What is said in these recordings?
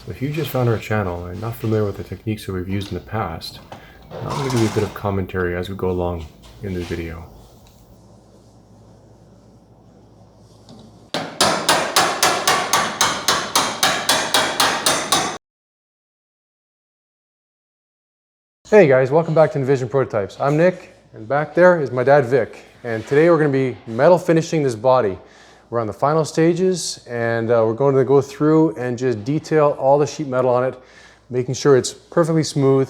If you just found our channel and not familiar with the techniques that we've used in the past, I'm going to give you a bit of commentary as we go along in this video. Hey guys, welcome back to iNVision Prototypes. I'm Nick, and back there is my dad Vic. And today we're going to be metal finishing this body. We're on the final stages, and we're going to go through and just detail all the sheet metal on it, making sure it's perfectly smooth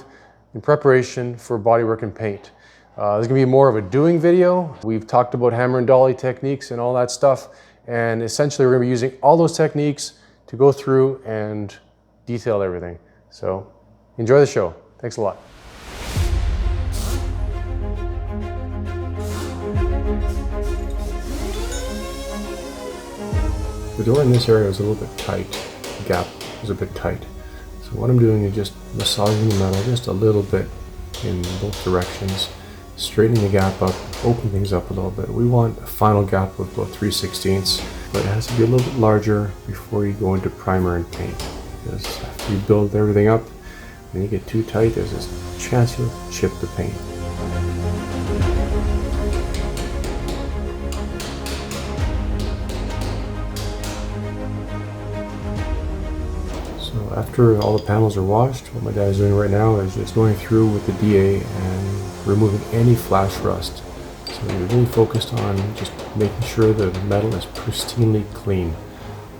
in preparation for bodywork and paint. There's going to be more of a doing video. We've talked about hammer and dolly techniques and all that stuff, and essentially we're going to be using all those techniques to go through and detail everything. So enjoy the show. Thanks a lot. The door in this area was a little bit tight. The gap was a bit tight. So what I'm doing is just massaging the metal just a little bit in both directions, straightening the gap up, open things up a little bit. We want a final gap of about 3/16, but it has to be a little bit larger before you go into primer and paint. Because after you build everything up and you get too tight, there's this chance you'll chip the paint. After all the panels are washed, what my dad is doing right now is just going through with the DA and removing any flash rust. So we're really focused on just making sure the metal is pristinely clean,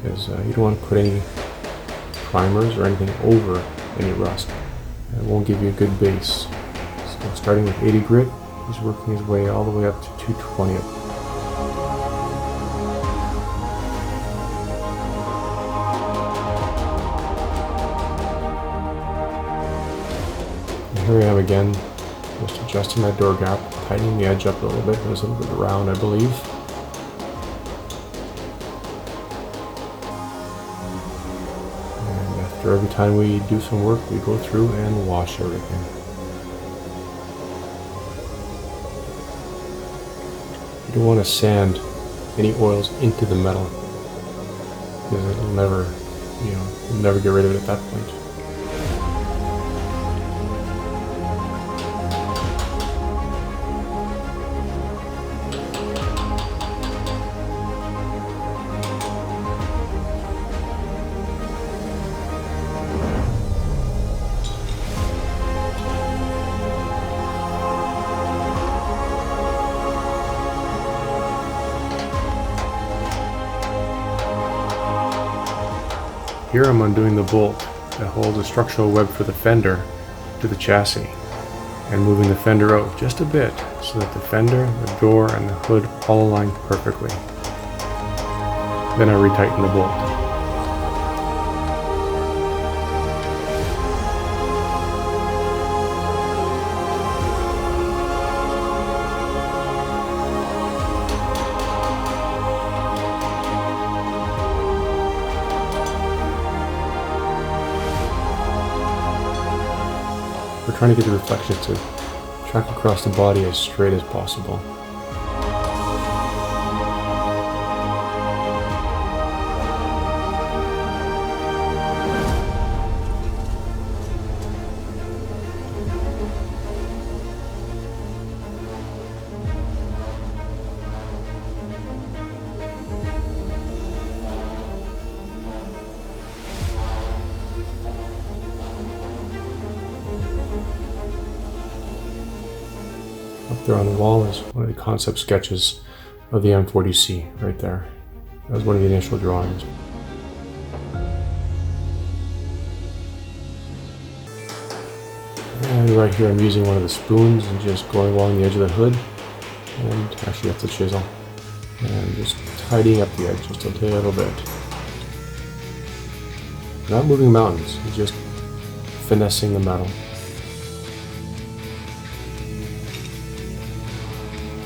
because you don't want to put any primers or anything over any rust. It won't give you a good base. So starting with 80 grit, he's working his way all the way up to 220. Here I am again, just adjusting that door gap, tightening the edge up a little bit. It was a little bit round, I believe. And after every time we do some work, we go through and wash everything. You don't want to sand any oils into the metal, because it'll never, you'll never get rid of it at that point. Here I'm undoing the bolt that holds a structural web for the fender to the chassis, and moving the fender out just a bit so that the fender, the door, and the hood all align perfectly. Then I retighten the bolt. We're trying to get the reflection to track across the body as straight as possible. Up there on the wall is one of the concept sketches of the M40C right there. That was one of the initial drawings. And right here I'm using one of the spoons and just going along the edge of the hood, and actually that's a chisel, and just tidying up the edge just a little bit. Not moving mountains, just finessing the metal.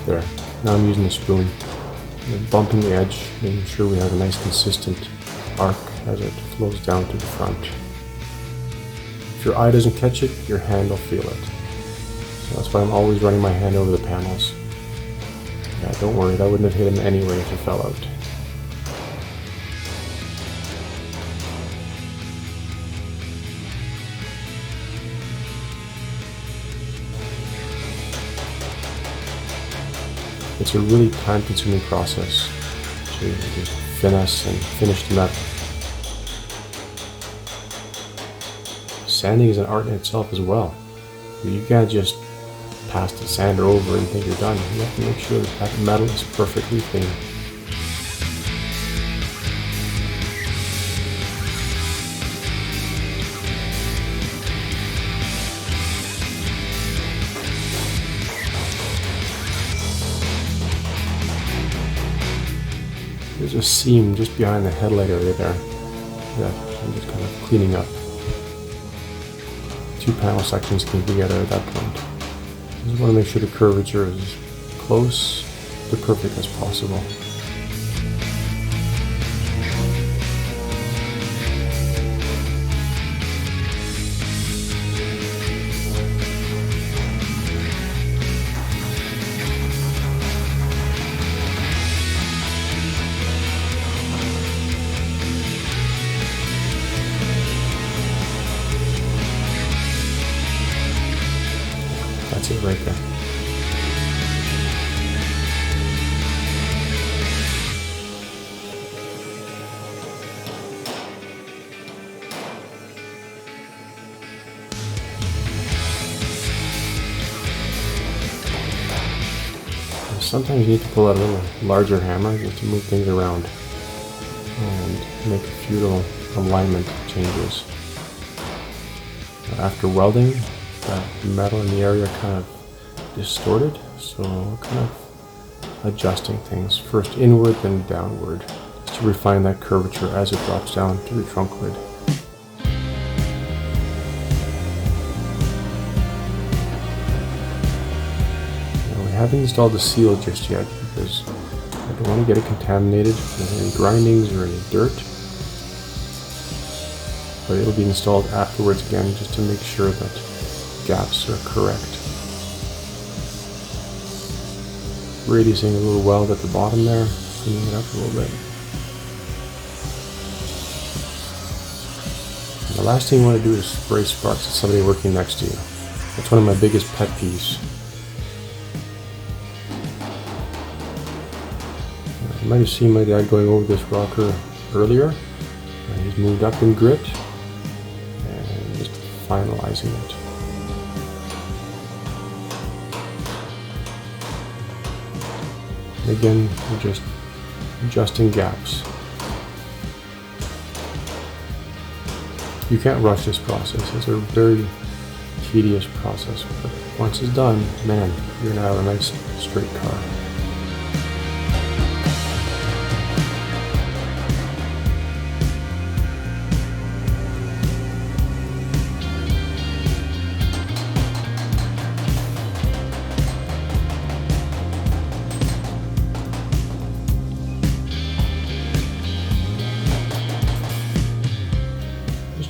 There. Now I'm using the spoon, and bumping the edge, making sure we have a nice consistent arc as it flows down to the front. If your eye doesn't catch it, your hand will feel it. So that's why I'm always running my hand over the panels. Yeah, don't worry, that wouldn't have hit him anyway if it fell out. It's a really time-consuming process to just finesse and finish the metal. Sanding is an art in itself as well. You can't just pass the sander over and think you're done. You have to make sure that that metal is perfectly clean. There's a seam just behind the headlight area there that I'm just kind of cleaning up. Two panel sections came together at that point. I just want to make sure the curvature is as close to perfect as possible. That's it right there. Sometimes you need to pull out a little larger hammer just to move things around and make a few little alignment changes. After welding, the metal in the area kind of distorted, so we're kind of adjusting things first inward then downward just to refine that curvature as it drops down to the trunk lid. Now, we haven't installed the seal just yet because I don't want to get it contaminated with any grindings or any dirt. But it'll be installed afterwards again just to make sure that gaps are correct. Radiusing a little weld at the bottom there, cleaning it up a little bit. And the last thing you want to do is spray sparks at somebody working next to you. That's one of my biggest pet peeves. You might have seen my dad going over this rocker earlier. He's moved up in grit and just finalizing it. Again, we're just adjusting gaps. You can't rush this process. It's a very tedious process, but once it's done, man, you're gonna have a nice straight car.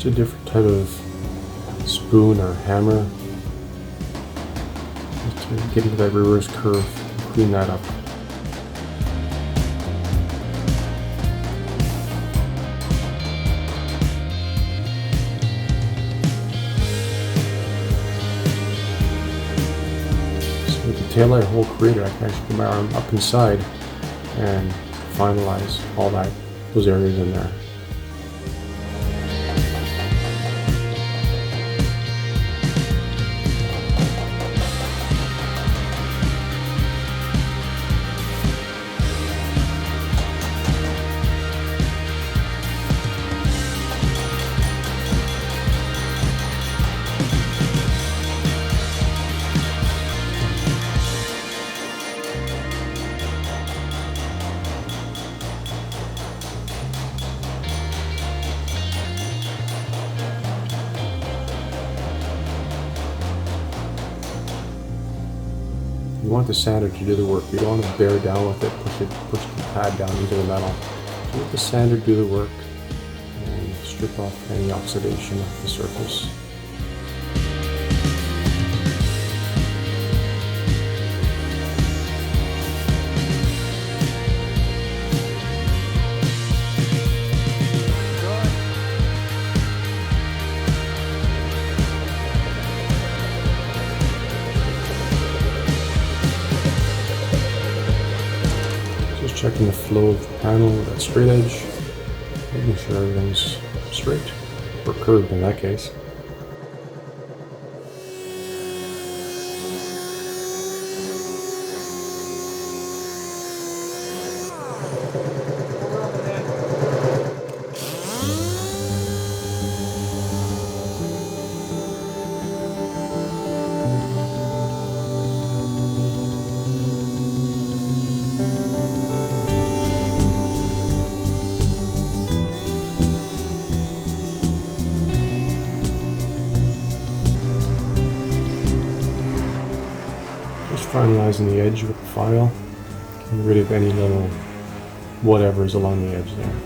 A different type of spoon or hammer just to get into that reverse curve and clean that up. So with the taillight hole created, I can actually put my arm up inside and finalize all those areas in there. You want the sander to do the work. You don't want to bear down with it, push the pad down into the metal. You let the sander do the work and strip off any oxidation of the surface. checking the flow of the panel with that straight edge, making sure everything's straight, or curved in that case. Finalizing the edge with the file, getting rid of any little whatever's along the edge there.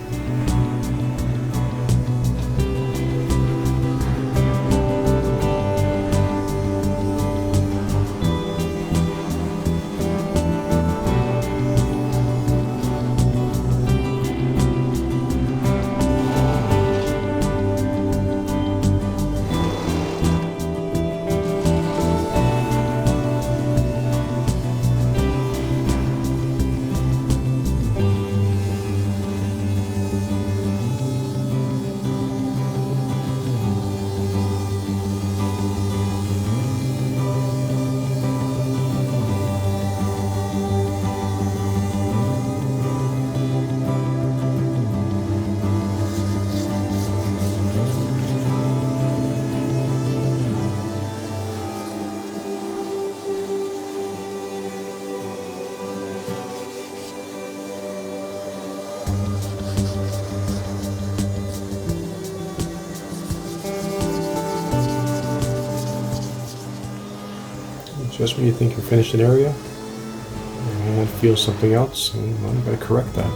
Just when you think you're finished an area and feel something else, and well, you gotta correct that.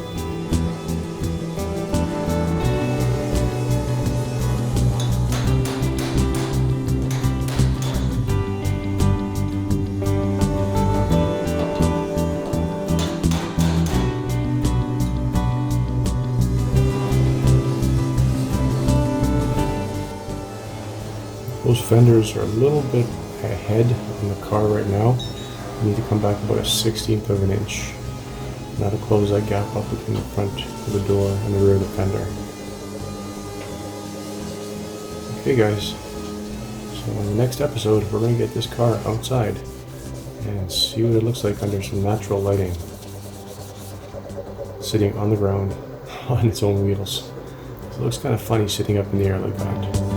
Those fenders are a little bit ahead in the car right now. You need to come back about a 1/16 of an inch. Now to close that gap up between the front of the door and the rear of the fender. Okay guys, so in the next episode we're going to get this car outside and see what it looks like under some natural lighting. Sitting on the ground on its own wheels. So it looks kind of funny sitting up in the air like that.